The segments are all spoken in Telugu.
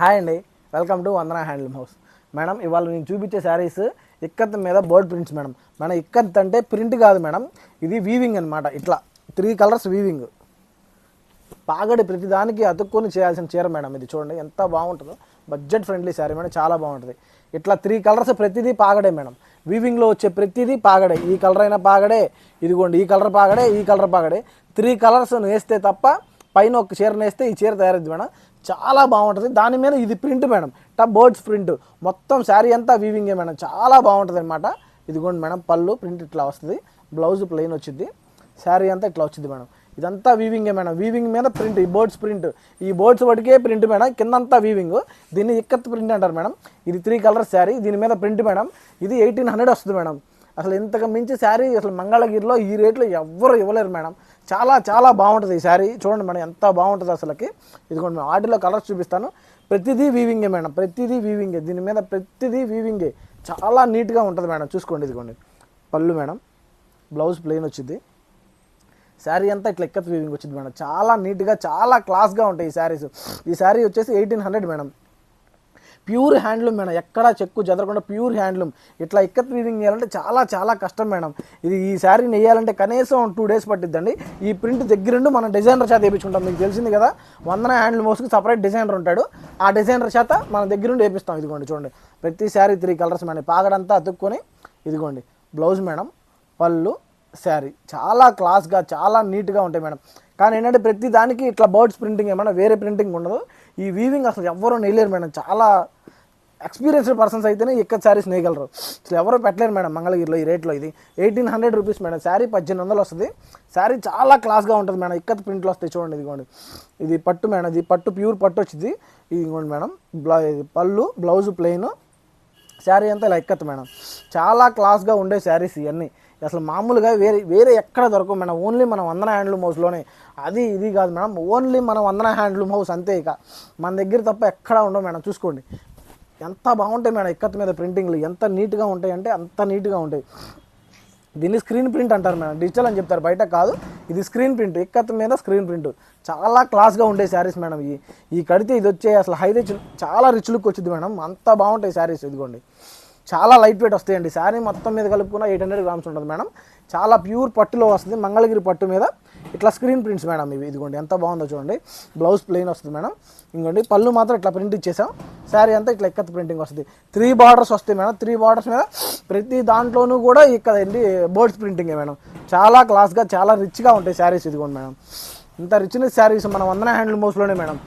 హాయ్ అండి, welcome to Vandana handloom house. Madam, ఇవాళ నేను చూపించే శారీస్ ఇక్కత్ మీద బోర్డ్ ప్రింట్స్. మేడం ఇక్కత్ అంటే ప్రింట్ కాదు మేడం, ఇది వీవింగ్ అనమాట. ఇట్లా 3 కలర్స్ వీవింగ్, పాగడి ప్రతిదానికి అతుక్కొని చేయాల్సిన చీర మేడం. ఇది చూడండి ఎంత బాగుంటుందో, బడ్జెట్ ఫ్రెండ్లీ శారీ మేడం, చాలా బాగుంటుంది. ఇట్లా 3 కలర్స్ ప్రతిదీ పాగడే మేడం. వీవింగ్లో వచ్చే ప్రతిదీ పాగడే. ఈ కలర్ అయినా పాగడే, ఇదిగోండి ఈ కలర్ పాగడే, ఈ కలర్ పాగడే. 3 కలర్స్ వేస్తే తప్ప పైన ఒక చీర వేస్తే ఈ చీర తయారైంది మేడం. చాలా బాగుంటుంది. దాని మీద ఇది ప్రింట్ మేడం, బర్డ్స్ ప్రింట్. మొత్తం శారీ అంతా వీవింగే మేడం, చాలా బాగుంటుంది అనమాట. ఇదిగోండి మేడం, పళ్ళు ప్రింట్ ఇట్లా వస్తుంది, బ్లౌజ్ ప్లెయిన్ వచ్చింది, శారీ అంతా ఇట్లా వచ్చింది మేడం. ఇదంతా వీవింగే మేడం. వీవింగ్ మీద ప్రింట్, ఈ బర్డ్స్ ప్రింట్, ఈ బర్డ్స్ వడికే ప్రింట్ మేడం. కిందంతా వీవింగ్, దీన్ని ఇక్కత్ ప్రింట్ అంటారు మేడం. ఇది 3 కలర్స్ శారీ, దీని మీద ప్రింట్ మేడం. ఇది 1800 వస్తుంది మేడం. అసలు ఇంతకు మించి శారీ అసలు మంగళగిరిలో ఈ రేట్లో ఎవ్వరు ఇవ్వలేరు మేడం. చాలా చాలా బాగుంటుంది ఈ శారీ. చూడండి మేడం ఎంత బాగుంటుంది అసలుకి. ఇదిగోండి మేము వాటిలో కలర్స్ చూపిస్తాను. ప్రతిదీ వీవింగే మేడం, ప్రతిదీ వీవింగే. దీని మీద ప్రతిదీ వీవింగే, చాలా నీట్గా ఉంటుంది మేడం. చూసుకోండి, ఇదిగోండి పళ్ళు మేడం, బ్లౌజ్ ప్లెయిన్ వచ్చింది, శారీ అంతా ఇట్లా ఎక్కత్ వీవింగ్ వచ్చింది మేడం. చాలా నీట్గా, చాలా క్లాస్గా ఉంటాయి ఈ శారీస్. ఈ శారీ వచ్చేసి 1800 మేడం. ప్యూర్ హ్యాండ్లూమ్ మేడం, ఎక్కడా చెక్కు చెదరకుండా ప్యూర్ హ్యాండ్లూమ్. ఇట్లా ఇక్కత్ వీవింగ్ చేయాలంటే చాలా చాలా కష్టం మేడం. ఈ శారీని వేయాలంటే కనీసం 2 days పట్టిద్దండి. ఈ ప్రింట్ దగ్గరుండి మనం డిజైనర్ చేత వేయించుకుంటాం. మీకు తెలిసింది కదా, వందన హ్యాండ్లూమ్ హౌస్కి సపరేట్ డిజైనర్ ఉంటాడు. ఆ డిజైనర్ చేత మన దగ్గరుండి వేపిస్తాం. ఇదిగోండి చూడండి, ప్రతి శారీ 3 కలర్స్ మేడం. పాగడంతా అతుక్కొని, ఇదిగోండి బ్లౌజ్ మేడం, పళ్ళు, శారీ చాలా క్లాస్గా, చాలా నీట్గా ఉంటాయి మేడం. కానీ ఏంటంటే ప్రతి దానికి ఇట్లా బర్డ్స్ ప్రింటింగ్ ఏమన్నా, వేరే ప్రింటింగ్ ఉండదు. ఈ వీవింగ్ అసలు ఎవ్వరూ నేయలేరు మేడం. చాలా ఎక్స్పీరియన్స్డ్ పర్సన్స్ అయితేనే ఇక్కత్ శారీస్ నేయగలరు. అసలు ఎవరో పెట్టలేరు మేడం మంగళగిరిలో ఈ రేట్లో. ఇది 1800 రూపీస్ మేడం. శారీ 1800 వస్తుంది. శారీ చాలా క్లాస్గా ఉంటుంది మేడం. ఇక్కత్ ప్రింట్లు వస్తాయి చూడండి. ఇదిగోండి, ఇది పట్టు మేడం, ఇది పట్టు, ప్యూర్ పట్టు వచ్చింది. ఇదిగోండి మేడం, పళ్ళు, బ్లౌజ్ ప్లెయిన్, శారీ అంతా ఇలా ఇక్కత్ మేడం. చాలా క్లాస్గా ఉండే శారీస్ ఇవన్నీ. అసలు మామూలుగా వేరే ఎక్కడ దొరకవు మేడం. ఓన్లీ మన వందన హ్యాండ్లూమ్ హౌస్లోనే. అది ఇది కాదు మేడం, ఓన్లీ మన వందన హ్యాండ్లూమ్ హౌస్ అంతే. ఇక మన దగ్గర తప్ప ఎక్కడ ఉండవు మేడం. చూసుకోండి ఎంత బాగుంటాయి మేడం. ఇక్కత్ మీద ప్రింటింగ్లు ఎంత నీట్గా ఉంటాయి అంటే అంత నీట్గా ఉంటాయి. దీన్ని స్క్రీన్ ప్రింట్ అంటారు మేడం, డిజిటల్ అని చెప్తారు, బయట కాదు. ఇది స్క్రీన్ ప్రింట్, ఇక్కత్ మీద స్క్రీన్ ప్రింట్. చాలా క్లాస్గా ఉండే శారీస్ మేడం. ఈ కడితే ఇది వచ్చే అసలు హై రిచ్, చాలా రిచ్ లుక్ వచ్చింది మేడం. అంత బాగుంటాయి శారీస్. ఇదిగోండి చాలా లైట్ వెయిట్ వస్తాయండి. శారీ మొత్తం మీద కలుపుకున్న 800 grams ఉంటుంది మేడం. చాలా ప్యూర్ పట్టులో వస్తుంది, మంగళగిరి పట్టు మీద ఇట్లా స్క్రీన్ ప్రింట్స్ మేడం ఇవి. ఇదిగోండి ఎంత బాగుందో చూడండి. బ్లౌజ్ ప్లెయిన్ వస్తుంది మేడం. ఇంకోండి పళ్ళు మాత్రం ఇట్లా ప్రింట్ ఇచ్చేసాం. శారీ అంతా ఇట్లా ఎక్కత్ ప్రింటింగ్ వస్తుంది. 3 బార్డర్స్ వస్తాయి మేడం. 3 బార్డర్స్ మీద ప్రతి దాంట్లోనూ కూడా ఇక్కడ బర్డ్స్ ప్రింటింగే మేడం. చాలా క్లాస్గా, చాలా రిచ్గా ఉంటాయి శారీస్. ఇదిగోండి మేడం, ఇంత రిచ్నెస్ శారీస్ మన వందన హ్యాండ్లూమ్ హౌస్లోనే మేడం.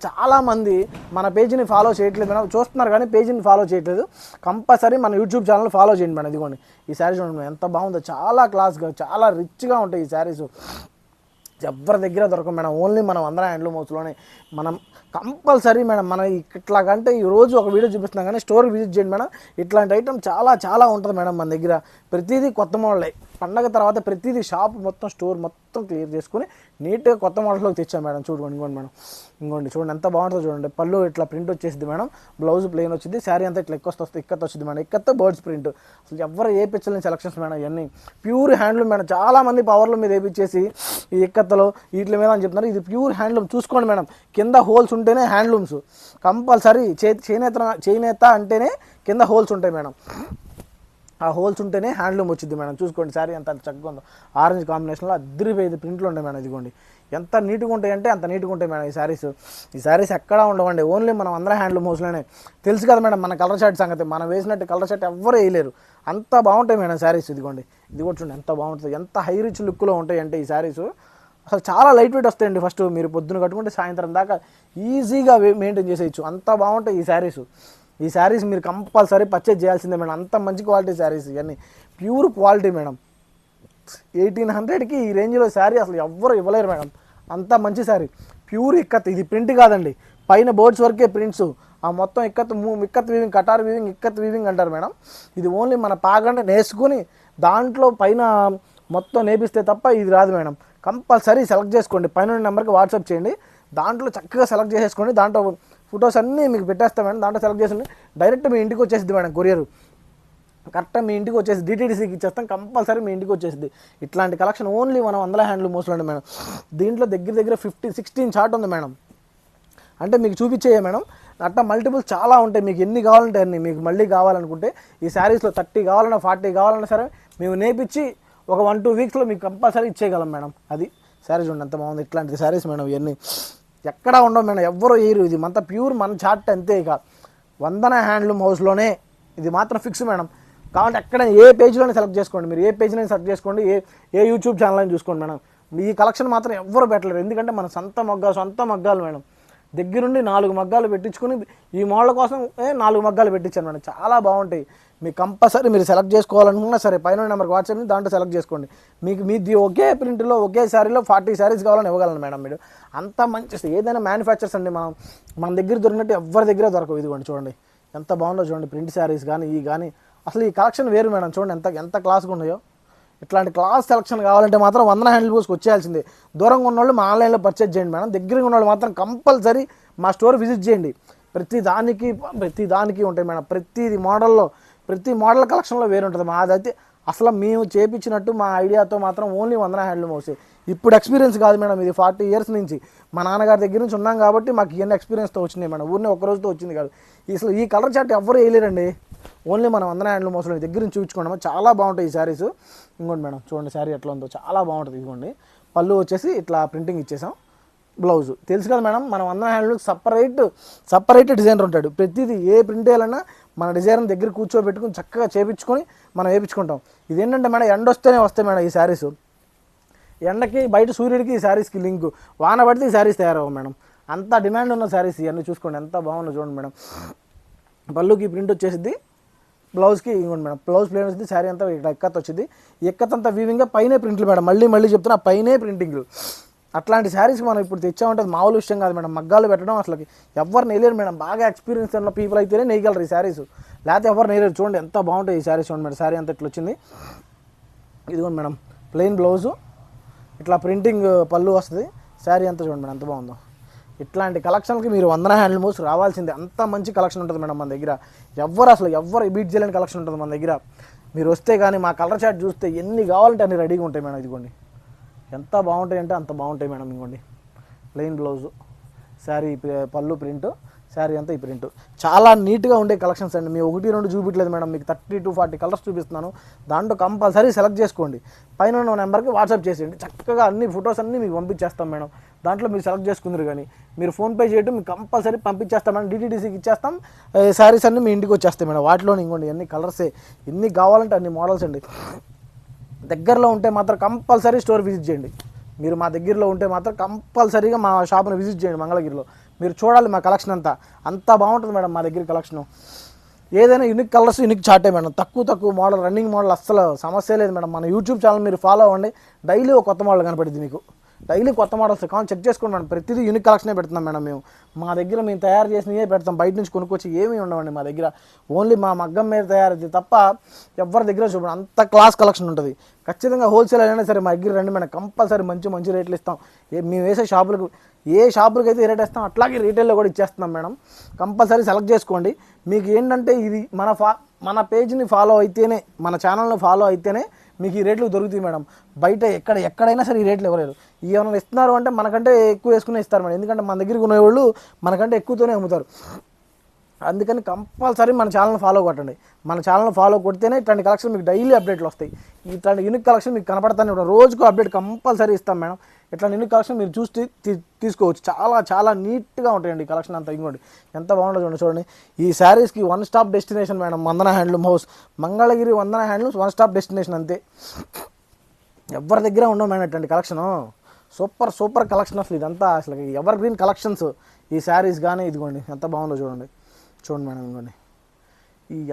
చాలామంది మన పేజీని ఫాలో చేయట్లేదు మేడం. చూస్తున్నారు కానీ పేజీని ఫాలో చేయట్లేదు. కంపల్సరీ మన యూట్యూబ్ ఛానల్ ఫాలో చేయండి మేడం. ఇదిగోండి ఈ శారీస్ చూడండి ఎంత బాగుందో, చాలా క్లాస్గా, చాలా రిచ్గా ఉంటాయి ఈ శారీస్. ఎవరి దగ్గర దొరకదు మేడం, ఓన్లీ మనం వందన హ్యాండ్లూమ్ హౌస్లోనే. మనం కంపల్సరీ మేడం, మనం ఇట్లాగంటే ఈరోజు ఒక వీడియో చూపిస్తున్నాం కానీ స్టోర్ విజిట్ చేయండి మేడం. ఇట్లాంటి ఐటమ్ చాలా చాలా ఉంటుంది మేడం మన దగ్గర. ప్రతిదీ కొత్త మోడలే. పండగ తర్వాత ప్రతిదీ షాప్ మొత్తం, స్టోర్ మొత్తం క్లియర్ చేసుకుని నీట్గా కొత్త మోడల్లోకి తెచ్చాం మేడం. చూడండి, ఇంకోండి మేడం, ఇంకోండి చూడండి ఎంత బాగుంటుందో చూడండి. పళ్ళు ఇట్లా ప్రింట్ వచ్చేసింది మేడం, బ్లౌజ్ ప్లెయిన్ వచ్చింది, శారీ అంతా ఇట్లా ఇక్కత్ వచ్చింది మేడం. Ikat birds print. అసలు ఎవరు ఏ పిక్చర్లని సెలక్షన్స్ మేడం, ఇవన్నీ ప్యూర్ హ్యాండ్లూమ్ మేడం. చాలామంది పవర్ల మీద వేపించేసి ఈ ఇక్కత్తలో వీటి మీద అని చెప్తున్నారు. ఇది ప్యూర్ హ్యాండ్లూమ్. చూసుకోండి మేడం, కింద హోల్స్ ఉంటేనే హ్యాండ్లూమ్స్. కంపల్సరీ చేనేత అంటేనే కింద హోల్స్ ఉంటాయి మేడం. ఆ హోల్స్ ఉంటేనే హ్యాండ్లూమ్ వచ్చింది మేడం. చూసుకోండి శారీ ఎంత చక్కగా ఉందో, ఆరెంజ్ కాంబినేషన్లో అద్దరిపోయేది ప్రింట్లు ఉంటాయి మేడం. ఇదిగోండి ఎంత నీట్గా ఉంటాయి అంటే అంత నీట్గా ఉంటాయి మేడం ఈ శారీస్ ఎక్కడా ఉండవండి, ఓన్లీ మనం అందరూ హ్యాండ్లూమ్ హౌస్లోనే. తెలుసు కదా మేడం మన కలర్ షర్ట్ సంగతి. మనం వేసినట్టు కలర్ షర్ట్ ఎవ్వరూ వేయలేరు, అంత బాగుంటాయి మేడం శారీస్. ఇదిగోండి, ఇది కూడా చూడండి ఎంత బాగుంటుంది, ఎంత హై రిచ్ లుక్లో ఉంటాయి అంటే ఈ శారీస్. అసలు చాలా లైట్ వెయిట్ వస్తాయండి. ఫస్ట్ మీరు పొద్దున కట్టుకుంటే సాయంత్రం దాకా ఈజీగా మెయింటైన్ చేసేయచ్చు, అంత బాగుంటాయి ఈ శారీస్. ఈ శారీస్ మీరు కంపల్సరీ పర్చేజ్ చేయాల్సిందే మేడం. అంత మంచి క్వాలిటీ శారీస్ ఇవన్నీ, ప్యూర్ క్వాలిటీ మేడం. 1800కి ఈ రేంజ్లో శారీ అసలు ఎవ్వరు ఇవ్వలేరు మేడం. అంత మంచి శారీ, ప్యూర్ ఇక్కత్. ఇది ప్రింట్ కాదండి, పైన బోర్డ్స్ వరకే ప్రింట్స్. ఆ మొత్తం ikat weaving, Qatar weaving, ikat weaving అంటారు మేడం. ఇది ఓన్లీ మన పాగండి నేసుకుని దాంట్లో పైన మొత్తం నేపిస్తే తప్ప ఇది రాదు మేడం. కంపల్సరీ సెలెక్ట్ చేసుకోండి, పైన నెంబర్కి వాట్సాప్ చేయండి. దాంట్లో చక్కగా సెలెక్ట్ చేసేసుకోండి. దాంట్లో ఫొటోస్ అన్నీ మీకు పెట్టేస్తాం మేడం. దాంట్లో సెలెక్ట్ చేసి డైరెక్ట్ మీ ఇంటికి వచ్చేసింది మేడం. కొరియర్ కరెక్ట్గా మీ ఇంటికి వచ్చేసి DTDCకి ఇచ్చేస్తాం. కంపల్సరీ మీ ఇంటికి వచ్చేసింది. ఇట్లాంటి కలెక్షన్ ఓన్లీ మనం వందల హ్యాండ్లూమ్ హౌస్లోనే మేడం. దీంట్లో దగ్గర 16 చార్ట్ ఉంది మేడం. అంటే మీకు చూపించే మేడం అట్లా మల్టిపుల్స్ చాలా ఉంటాయి, మీకు ఎన్ని కావాలంటే అన్ని. మీకు మళ్ళీ కావాలనుకుంటే ఈ శారీస్లో 30 కావాలన్నా 40 కావాలన్నా సరే మేము నేర్పించి ఒక 1-2 వీక్స్లో మీకు కంపల్సరీ ఇచ్చేయగలం మేడం. అది శారీస్ చూడండి ఎంత బాగుంది. ఇట్లాంటి శారీస్ మేడం ఇవన్నీ ఎక్కడా ఉండవు మేడం, ఎవ్వరూ వేయరు. ఇది అంతా ప్యూర్ మన చాట్ అంతే. ఇక వందన హ్యాండ్లూమ్ హౌస్లోనే ఇది మాత్రం ఫిక్స్ మేడం. కాబట్టి ఎక్కడ ఏ పేజ్లోనే సెలెక్ట్ చేసుకోండి, మీరు ఏ పేజ్లోనే సెలెక్ట్ చేసుకోండి, ఏ యూట్యూబ్ ఛానల్ అని చూసుకోండి మేడం. ఈ కలెక్షన్ మాత్రం ఎవ్వరు పెట్టలేరు, ఎందుకంటే మన సొంత మగ్గాలు మేడం. దగ్గరుండి 4 మగ్గాలు పెట్టించుకుని ఈ మోడల్ కోసం 4 మగ్గాలు పెట్టించాను మేడం. చాలా బాగుంటాయి. మీకు కంపల్సరీ మీరు సెలెక్ట్ చేసుకోవాలనుకున్నా సరే పైన నెంబర్కి వాట్సాప్ని దాంట్లో సెలెక్ట్ చేసుకోండి. మీకు మీది ఒకే ప్రింట్లో ఒకే శారీలో 40 శారీస్ కావాలని ఇవ్వగలను మేడం. మీరు అంత మంచి ఏదైనా మ్యానుఫ్యాక్చర్స్ అండి, మన దగ్గర దొరికినట్టు ఎవరి దగ్గర దొరకవు. ఇదిగోండి చూడండి ఎంత బాగుందో చూడండి, ప్రింట్ శారీస్ కానీ ఈ కానీ అసలు ఈ కలెక్షన్ వేరు మేడం. చూడండి ఎంత క్లాస్గా ఉన్నాయో. ఇట్లాంటి క్లాస్ సెలక్షన్ కావాలంటే మాత్రం వందన హ్యాండ్లూమ్స్కి వచ్చేయాల్సిందే. దూరంగా ఉన్నవాళ్ళు మా ఆన్లైన్లో పర్చేజ్ చేయండి మేడం. దగ్గరగా ఉన్నవాళ్ళు మాత్రం కంపల్సరీ మా స్టోర్ విజిట్ చేయండి. ప్రతి దానికి ఉంటాయి మేడం. ప్రతి మోడల్ కలెక్షన్లో వేరు ఉంటుంది. మాదైతే అసలు మేము చేపించినట్టు మా ఐడియాతో మాత్రం ఓన్లీ వందన హ్యాండ్లూమ్ హౌస్. ఇప్పుడు ఎక్స్పీరియన్స్ కాదు మేడం, ఇది 40 ఇయర్స్ నుంచి మా నాన్నగారి దగ్గర నుంచి ఉన్నాం కాబట్టి మాకు ఇవన్నీ ఎక్స్పీరియన్స్తో వచ్చినాయి మేడం. ఊరిని ఒక్క రోజుతో వచ్చింది కాదు. అసలు ఈ కలర్ చాట్ ఎవ్వరూ వేయలేరండి, ఓన్లీ మనం వందన హ్యాండ్లూమ్ హౌస్లో దగ్గర నుంచి చూపించుకోండి. చాలా బాగుంటాయి ఈ శారీస్. ఇంకోండి మేడం చూడండి శారీ ఎట్లా ఉందో, చాలా బాగుంటుంది. ఇదిగోండి పళ్ళు వచ్చేసి ఇట్లా ప్రింటింగ్ ఇచ్చేసాం. బ్లౌజ్ తెలుసు కదా మేడం, మనం వందన హ్యాండ్లూమ్ సపరేట్ డిజైనర్ ఉంటాడు. ప్రతిదీ ఏ ప్రింట్ వేయాలన్నా మన డిజైనర్ దగ్గర కూర్చోబెట్టుకుని చక్కగా చేపించుకొని మనం వేయించుకుంటాం. ఇదేంటంటే మేడం ఎండ వస్తేనే వస్తాయి మేడం ఈ శారీస్. ఎండకి బయట సూర్యుడికి ఈ శారీస్కి లింకు, వాన పడితే ఈ శారీస్ తయారవు మేడం. అంత డిమాండ్ ఉన్న శారీస్ ఇవన్నీ. చూసుకోండి ఎంత బాగుందో చూడండి మేడం. పళ్ళుకి ప్రింట్ వచ్చేసిద్ది, బ్లౌజ్కి ఇంకోండి మేడం బ్లౌజ్ ప్లేన్ వచ్చింది. శారీ అంతా ఇక్కడ ఎక్కత్ వచ్చింది. ఎక్కతంతా వీవింగ్గా పైనే ప్రింట్లు మేడం. మళ్ళీ చెప్తున్నా పైనే ప్రింటింగ్లు. అట్లాంటి శారీస్కి మనం ఇప్పుడు తెచ్చామంటే మామూలు విషయం కాదు మేడం. మగ్గాలు పెట్టడం అసలుకి ఎవరు నేయలేరు మేడం. బాగా ఎక్స్పీరియన్స్ ఉన్న పీపుల్ అయితేనే నేయగలరు ఈ శారీస్, లేకపోతే ఎవరు నేయలేరు. చూడండి ఎంత బాగుంటాయి ఈ శారీస్. చూడండి మేడం శారీ అంతా ఇట్లా వచ్చింది. ఇదిగోండి మేడం ప్లెయిన్ బ్లౌజు, ఇట్లా ప్రింటింగ్ పళ్ళు వస్తుంది. శారీ అంతా చూడండి మేడం ఎంత బాగుందో. ఇట్లాంటి కలెక్షన్కి మీరు వందన హ్యాండ్లూమ్ హౌస్ రావాల్సిందే. అంత మంచి కలెక్షన్ ఉంటుంది మేడం మన దగ్గర. ఎవ్వరు బీట్ చేయలేని కలెక్షన్ ఉంటుంది మన దగ్గర. మీరు వస్తే కానీ మా కలర్ చార్ట్ చూస్తే ఎన్ని కావాలంటే అన్ని రెడీగా ఉంటాయి మేడం. ఇదిగోండి ఎంత బాగుంటాయి అంటే అంత బాగుంటాయి మేడం. ఇంకోండి ప్లెయిన్ బ్లౌజు, శారీ పళ్ళు ప్రింట్, శారీ అంతా ఈ ప్రింట్. చాలా నీట్గా ఉండే కలెక్షన్స్ అండి. మేము 1-2 చూపించలేదు మేడం, మీకు 30-40 కలర్స్ చూపిస్తున్నాను. దాంట్లో కంపల్సరీ సెలెక్ట్ చేసుకోండి. పైన ఉన్న నెంబర్కి వాట్సాప్ చేసేయండి. చక్కగా అన్ని ఫొటోస్ అన్నీ మీకు పంపించేస్తాం మేడం. దాంట్లో మీరు సెలెక్ట్ చేసుకుందరు కానీ మీరు ఫోన్పే చేయడం మీకు కంపల్సరీ పంపించేస్తాం మేడం. DTDCకి ఇచ్చేస్తాం. శారీస్ అన్నీ మీ ఇంటికి వచ్చేస్తాయి మేడం. వాటిలోని ఇంకోండి ఎన్ని కలర్సే, ఎన్ని కావాలంటే అన్ని మోడల్స్ అండి. దగ్గరలో ఉంటే మాత్రం కంపల్సరీ స్టోర్ విజిట్ చేయండి. మీరు మా దగ్గరలో ఉంటే మాత్రం కంపల్సరీగా మా షాప్ని విజిట్ చేయండి మంగళగిరిలో. మీరు చూడాలి మా కలెక్షన్ అంత బాగుంటుంది మేడం మా దగ్గర కలెక్షను. ఏదైనా యూనిక్ కలర్స్ యూనిక్ చాటే మేడం. తక్కువ మోడల్ రన్నింగ్ మోడల్ అస్సలు సమస్య లేదు మేడం. మన యూట్యూబ్ ఛానల్ మీరు ఫాలో అవ్వండి. డైలీ ఒక కొత్త మోడల్ కనపడుతుంది మీకు. డైలీ కొత్త మోడల్స్ కావాలి చెక్ చేసుకోండి మేడం. ప్రతిదీ యూనిక్ కలెక్షనే పెడుతున్నాం మేడం. మా దగ్గర మేము తయారు చేసినవే పెడతాం. బయట నుంచి కొనుక్కొచ్చి ఏమీ ఉండవండి మా దగ్గర. ఓన్లీ మా మగ్గం మీద తయారైతే తప్ప ఎవరి దగ్గర చూడండి అంత క్లాస్ కలెక్షన్ ఉంటుంది. ఖచ్చితంగా హోల్సేల్ అయినా సరే మా దగ్గర రండి మేడం. కంపల్సరీ మంచి రేట్లు ఇస్తాం. మేము వేసే షాపులకు ఏ షాపులకి అయితే ఏ రేట్ ఇస్తాం అట్లాగే రీటైల్లో కూడా ఇచ్చేస్తున్నాం మేడం. కంపల్సరీ సెలెక్ట్ చేసుకోండి. మీకు ఏంటంటే ఇది మన పేజ్ని ఫాలో అయితేనే, మన ఛానల్ని ఫాలో అయితేనే మీకు ఈ రేట్లు దొరుకుతాయి మేడం. బయట ఎక్కడైనా సరే ఈ రేట్లు ఎవరు ఏమైనా ఇస్తున్నారు అంటే మనకంటే ఎక్కువ వేసుకునే ఇస్తారు మేడం. ఎందుకంటే మన దగ్గరికి ఉన్నవాళ్ళు మనకంటే ఎక్కువతోనే అమ్ముతారు. అందుకని కంపల్సరీ మన ఛానల్ని ఫాలో కొట్టండి. మన ఛానల్ని ఫాలో కొడితేనే ఇట్లాంటి కలెక్షన్ మీకు డైలీ అప్డేట్లు వస్తాయి. ఇట్లాంటి యూనిక్ కలెక్షన్ మీకు కనపడతానే రోజుకు అప్డేట్ కంపల్సరీ ఇస్తాం మేడం. ఇట్లాంటి యూనిక్ కలెక్షన్ మీరు చూసి తీసుకోవచ్చు. చాలా నీట్గా ఉంటాయండి కలెక్షన్ అంతా. ఇంకోటి ఎంత బాగుంటుందో చూడండి. ఈ శారీస్కి 1 స్టాప్ డెస్టినేషన్ మేడం వందన హ్యాండ్లూమ్ హౌస్. మంగళగిరి వందన హ్యాండ్లూమ్స్ 1 స్టాప్ డెస్టినేషన్ అంతే. ఎవరి దగ్గర ఉండవు మేడం ఇట్లాంటి కలెక్షను. సూపర్ కలెక్షన్ అసలు ఇదంతా. అసలు ఎవర్ గ్రీన్ కలెక్షన్స్ ఈ శారీస్ కానీ. ఇదిగోండి ఎంత బాగుందో చూడండి మేడం. ఇదిగోండి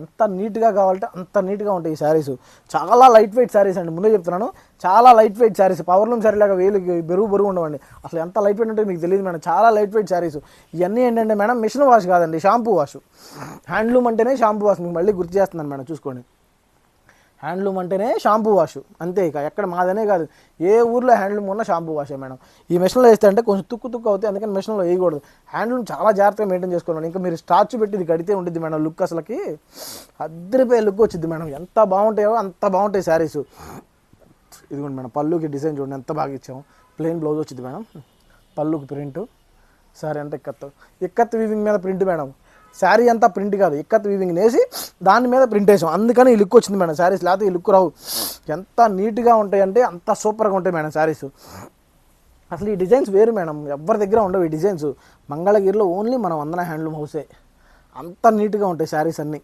ఎంత నీట్గా కావాలంటే అంత నీట్గా ఉంటాయి ఈ శారీస్. చాలా లైట్ వెయిట్ శారీస్ అండి. ముందే చెప్తున్నాను, చాలా light weight saris. Powerloom sari లాగా వేలుకి బరువు ఉండవండి. అసలు ఎంత లైట్ వెయిట్ ఉంటే మీకు తెలియదు మేడం. చాలా లైట్ వెయిట్ శారీస్. ఇవన్నీ ఏంటంటే మేడం మిషన్ వాష్ కాదండి, షాంపూ వాష్. హ్యాండ్లూమ్ అంటేనే షాంపూ వాష్. మీకు మళ్ళీ గుర్తు చేస్తున్నాను మేడం చూసుకోండి. హ్యాండ్లూమ్ అంటేనే షాంపూ వాష్ అంతే. ఇక ఎక్కడ మాదనే కాదు, ఏ ఊర్లో హ్యాండ్లూమ్ ఉన్న షాంపూ వాషే మేడం. ఈ మిషన్లో వేస్తే అంటే కొంచెం తుక్కు అవుతాయి, అందుకని మిషన్లో వేయకూడదు. హ్యాండ్లూమ్ చాలా జాగ్రత్తగా మెయింటైన్ చేసుకోవాలి. ఇంకా మీరు స్టార్చ్ పెట్టి ఇది కడితే ఉంటుంది మేడం. లుక్ అసలుకి అద్దరిపోయే లుక్ వచ్చింది మేడం. ఎంత బాగుంటాయో అంత బాగుంటాయి శారీస్. ఇదిగోండి మేడం పళ్ళుకి డిజైన్ చూడండి ఎంత బాగా ఇచ్చాము. ప్లెయిన్ బ్లౌజ్ వచ్చింది మేడం. పళ్ళుకి ప్రింట్ సారీ అంటే ఇక్కత్ వీవింగ్ మీద ప్రింట్ మేడం. శారీ అంతా ప్రింట్ కాదు, ఇక్కత్ వీవింగ్ వేసి దాని మీద ప్రింట్ వేసాం, అందుకని ఈ లుక్ వచ్చింది మేడం శారీస్. లేకపోతే ఈ లుక్ రావు. ఎంత నీట్గా ఉంటాయంటే అంత సూపర్గా ఉంటాయి మేడం శారీస్. అసలు ఈ డిజైన్స్ వేరు మేడం, ఎవరి దగ్గర ఉండవు ఈ డిజైన్స్. మంగళగిరిలో ఓన్లీ మన వందన హ్యాండ్లూమ్ హౌసే. అంత నీట్గా ఉంటాయి శారీస్ అన్నీ.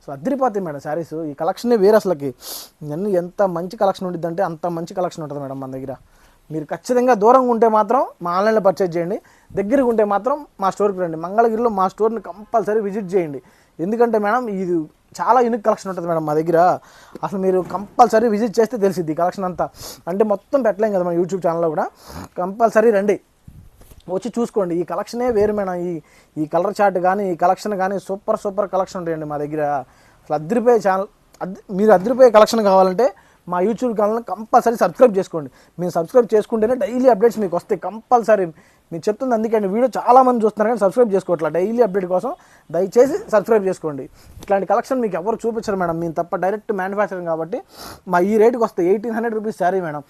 సో అదిరిపోతాయి మేడం శారీస్. ఈ కలెక్షనే వేరు అసలుకి. ఇవన్నీ ఎంత మంచి కలెక్షన్ ఉంటుంది అంటే అంత మంచి కలెక్షన్ ఉంటుంది మేడం మన దగ్గర. మీరు ఖచ్చితంగా దూరంగా ఉంటే మాత్రం మా ఆన్లైన్లో పర్చేజ్ చేయండి, దగ్గరికి ఉంటే మాత్రం మా స్టోర్కి రండి. మంగళగిరిలో మా స్టోర్ని కంపల్సరీ విజిట్ చేయండి. ఎందుకంటే మేడం ఇది చాలా యూనిక్ కలెక్షన్ ఉంటుంది మేడం మా దగ్గర. అసలు మీరు కంపల్సరీ విజిట్ చేస్తే తెలిసిద్ది కలెక్షన్ అంతా. అంటే మొత్తం పెట్టలేం కదా మన యూట్యూబ్ ఛానల్లో కూడా. కంపల్సరీ రండి, వచ్చి చూసుకోండి. ఈ కలెక్షనే వేరు మేడం. ఈ కలర్ చార్ట్ కానీ ఈ కలెక్షన్ కానీ సూపర్ కలెక్షన్ ఉంటాయండి మా దగ్గర. అసలు అదిరిపోయే ఛానల్. మీరు అదిరిపోయే కలెక్షన్ కావాలంటే మా యూట్యూబ్ ఛానల్ని కంపల్సరీ సబ్స్క్రైబ్ చేసుకోండి. మీరు సబ్స్క్రైబ్ చేసుకుంటేనే డైలీ అప్డేట్స్ మీకు వస్తాయి కంపల్సరీ. మీరు చెప్తుంది అందుకే వీడియో చాలామంది చూస్తున్నారు కానీ సబ్స్క్రైబ్ చేసుకోవట్లా. డైలీ అప్డేట్ కోసం దయచేసి సబ్స్క్రైబ్ చేసుకోండి. ఇట్లాంటి కలెక్షన్ మీకు ఎవరు చూపించరు మేడం, మేము తప్ప డైరెక్ట్ మ్యానుఫ్యాక్చరింగ్ కాబట్టి మా ఈ రేటుకి వస్తాయి. 1800 రూపీస్ శారీ మేడం.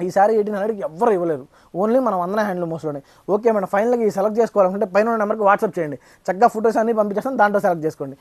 ఈ శారీ 1800కి ఎవరు ఇవ్వలేరు, ఓన్లీ మన వందన హ్యాండ్లూమ్ హౌస్లోనే. ఓకే మేడం, ఫైనల్గా ఈ సెలెక్ట్ చేసుకోవాలనుకుంటే పైన నెంబర్కి వాట్సాప్ చేయండి, చక్కగా ఫొటోస్ అన్నీ పంపించేస్తాను, దాంట్లో సెలెక్ట్ చేసుకోండి.